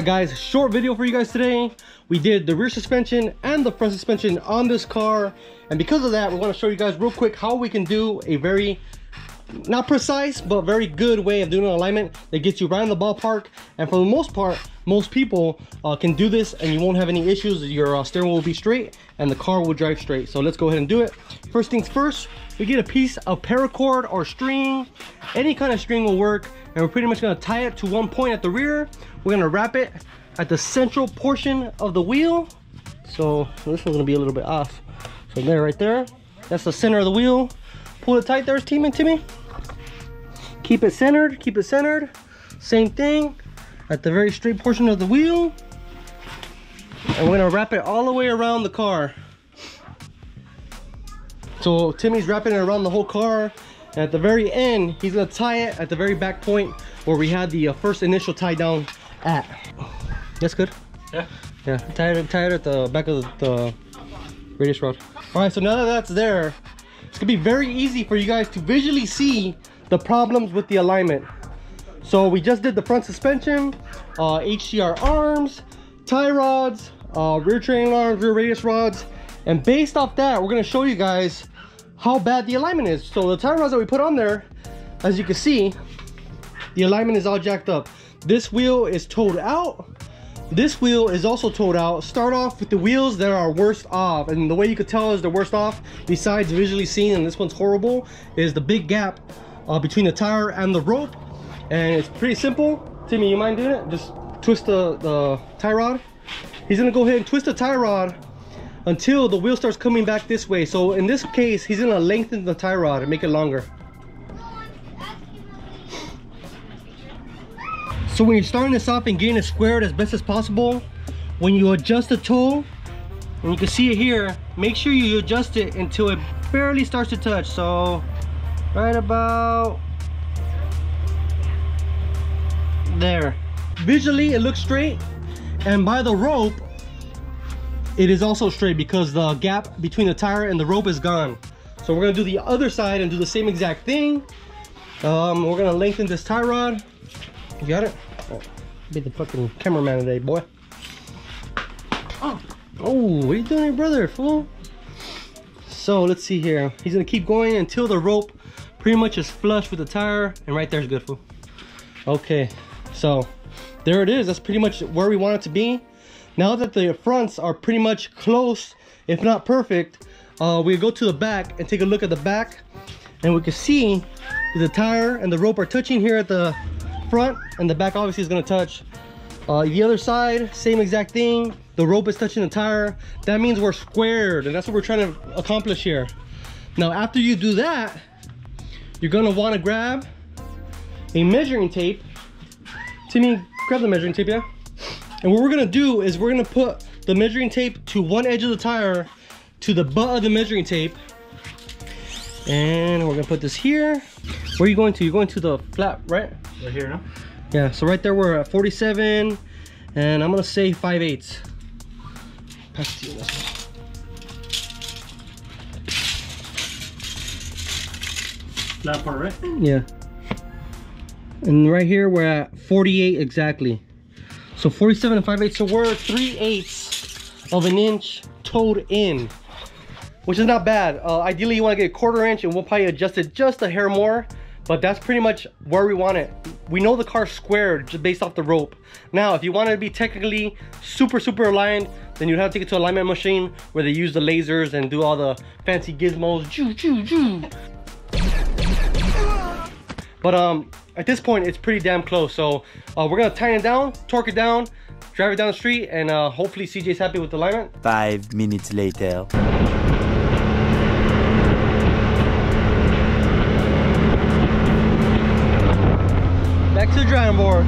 guys, short video for you guys today. We did the rear suspension and the front suspension on this car, and because of that we want to show you guys real quick how we can do a very not precise but very good way of doing an alignment that gets you right in the ballpark. And for the most part, most people can do this and you won't have any issues. Your steering wheel will be straight and the car will drive straight. So let's go ahead and do it. First things first, we get a piece of paracord or string. Any kind of string will work, and we're pretty much going to tie it to one point at the rear. We're going to wrap it at the central portion of the wheel. So this one's going to be a little bit off. So there, right there, that's the center of the wheel. Pull it tight there, Timmy. Keep it centered, keep it centered. Same thing at the very straight portion of the wheel. And we're going to wrap it all the way around the car. So Timmy's wrapping it around the whole car. And at the very end, he's going to tie it at the very back point where we had the first initial tie down at. That's good? Yeah. Yeah, tie it at the back of the radius rod. Alright, so now that that's there, it's going to be very easy for you guys to visually see the problems with the alignment. So we just did the front suspension, HCR arms, tie rods, rear trailing arms, rear radius rods, and based off that, we're going to show you guys how bad the alignment is. So the tie rods that we put on there, as you can see, the alignment is all jacked up. This wheel is towed out. This wheel is also towed out. Start off with the wheels that are worst off, and the way you could tell is the worst off, besides visually seeing, and this one's horrible, is the big gap between the tire and the rope. And it's pretty simple. Timmy, you mind doing it? Just twist the tie rod. He's gonna go ahead and twist the tie rod until the wheel starts coming back this way. So in this case, he's gonna lengthen the tie rod and make it longer. So when you're starting this off and getting it squared as best as possible, when you adjust the toe, and you can see it here, make sure you adjust it until it barely starts to touch. So right about there. Visually it looks straight, and by the rope it is also straight because the gap between the tire and the rope is gone. So we're gonna do the other side and do the same exact thing. We're gonna lengthen this tie rod. You got it? Oh, be the fucking cameraman today, boy. Oh, what are you doing here, brother, fool? So let's see here. He's gonna keep going until the rope pretty much is flush with the tire, and right there's good, fool. Okay, so there it is. That's pretty much where we want it to be. Now that the fronts are pretty much close, if not perfect, we go to the back and take a look at the back, and we can see the tire and the rope are touching here at the front, and the back obviously is going to touch. The other side, same exact thing. The rope is touching the tire. That means we're squared, and that's what we're trying to accomplish here. Now after you do that, you're going to want to grab a measuring tape. Timmy, grab the measuring tape, yeah? And what we're gonna do is we're gonna put the measuring tape to one edge of the tire, to the butt of the measuring tape, and we're gonna put this here. Where are you going to? You're going to the flap, right? Right here, no? Yeah, so right there we're at 47, and I'm gonna say 5/8. Pass it to you this one. Flap part, right? Yeah. And right here we're at 48 exactly. So 47 and 5/8, so we're 3/8 of an inch towed in, which is not bad. Ideally you want to get a 1/4 inch, and we'll probably adjust it just a hair more, but that's pretty much where we want it. We know the car's squared just based off the rope. Now if you want it to be technically super aligned, then you'd have to take it to an alignment machine where they use the lasers and do all the fancy gizmos. But at this point it's pretty damn close. So we're gonna tighten it down, torque it down, drive it down the street, and hopefully CJ's happy with the alignment. 5 minutes later. Back to the drawing board.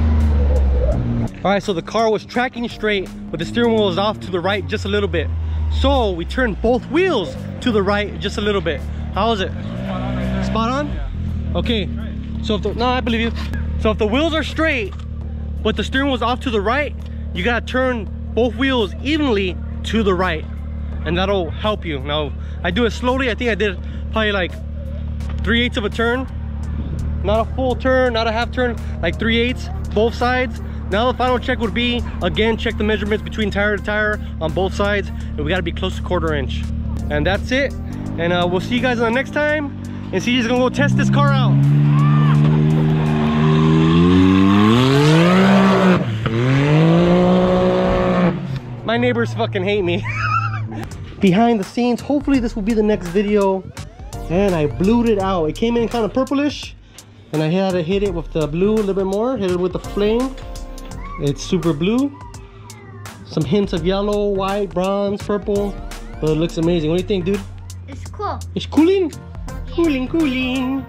All right, so the car was tracking straight, but the steering wheel was off to the right just a little bit. So we turned both wheels to the right just a little bit. How is it? Spot on? Yeah. Okay. So if no, I believe you. So if the wheels are straight, but the steering wheel's off to the right, you gotta turn both wheels evenly to the right, and that'll help you. Now, I do it slowly. I think I did probably like 3/8 of a turn. Not a full turn, not a half turn, like 3/8, both sides. Now the final check would be, again, check the measurements between tire to tire on both sides, and we gotta be close to 1/4 inch. And that's it. And we'll see you guys on the next time. And CJ's gonna go test this car out. My neighbors fucking hate me. Behind the scenes, hopefully this will be the next video. And I blued it out. It came in kind of purplish, and I had to hit it with the blue a little bit more, hit it with the flame. It's super blue. Some hints of yellow, white, bronze, purple, but it looks amazing. What do you think, dude? It's cool. It's cooling? Cooling, cooling.